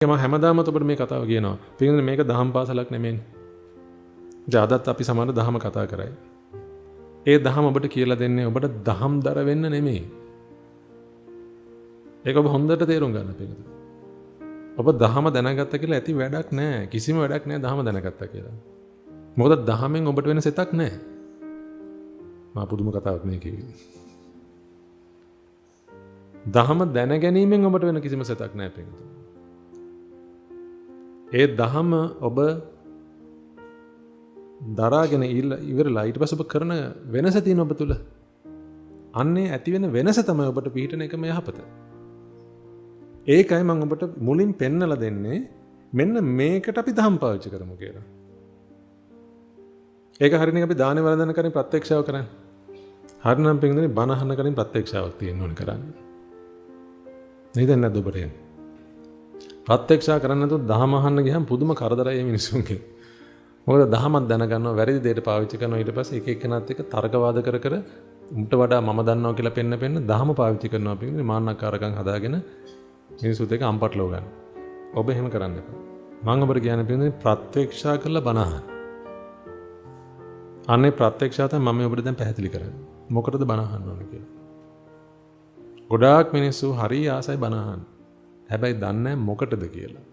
මම හැමදාම ඔබට මේ කතාව කියනවා. පිටින් මේක දහම් පාසලක් නෙමෙයිනේ. ජාදත් අපි සමාන දහම කතා කරයි. ඒ දහම ඔබට කියලා දෙන්නේ ඔබට දහම්දර වෙන්න නෙමෙයි. ඒක ඔබ හොඳට තේරුම් ගන්න පිටින්. ඔබ දහම දැනගත්ත කියලා ඇති වැඩක් නැහැ. කිසිම වැඩක් නැහැ දහම දැනගත්තා කියලා. මොකද දහමෙන් ඔබට වෙන සෙතක් නැහැ. මා පුදුම කතාවක් නේ කිව්වේ. දහම දැන ගැනීමෙන් ඔබට වෙන කිසිම සෙතක් නැහැ පිටින්. ඒ දහම ඔබ දරාගෙන ඉවරලා ඊට පස්සේ ඔබ කරන වෙනස තියෙන ඔබ තුල. අන්නේ ඇති වෙන වෙනස තමයි ඔබට පිහිටන එකම යහපත. ඒකයි මම ඔබට මුලින් පෙන්නලා දෙන්නේ මෙන්න මේකට අපි දහම් පාවිච්චි කරමු කියලා. ඒක හරියනේ අපි දානේ වළඳන කරින් ප්‍රත්‍යක්ෂාව කරන්නේ. හරිනම් පින්දනේ බණ අහන කරින් ප්‍රත්‍යක්ෂාවක් තියෙන්න ඕනේ කරන්නේ. නේද නැද්ද ඔබට එන්නේ? ප්‍රත්‍යක්ෂා කරන්නේ නැතුව දහම අහන්න ගියහම පුදුම කරදරයි මිනිසුන්ගේ. මොකද දහමක් දැනගන්නවා වැරදි දෙයට පාවිච්චි කරනවා ඊට පස්සේ එක එක්කෙනාත් එක්ක තර්කවාද කර කර උන්ට වඩා මම දන්නවා කියලා පෙන්න දහම පාවිච්චි කරනවා පිටින් මාන්නකාරකම් හදාගෙන මිනිසුත් එක්ක අම්පට්ලව ගන්න. ඔබ එහෙම කරන්න එපා. මම ඔබට කියන්නේ පිටින් ප්‍රත්‍යක්ෂා කරලා බණ අහන්න. අනේ ප්‍රත්‍යක්ෂා තමයි මම ඔබට දැන් පැහැදිලි කරන්නේ. මොකටද බණ අහන්න ඕන කියලා. ගොඩාක් මිනිස්සු හරි ආසයි බණ අහන්න. හැබැයි දන්නේ නැහැ මොකටද කියලා.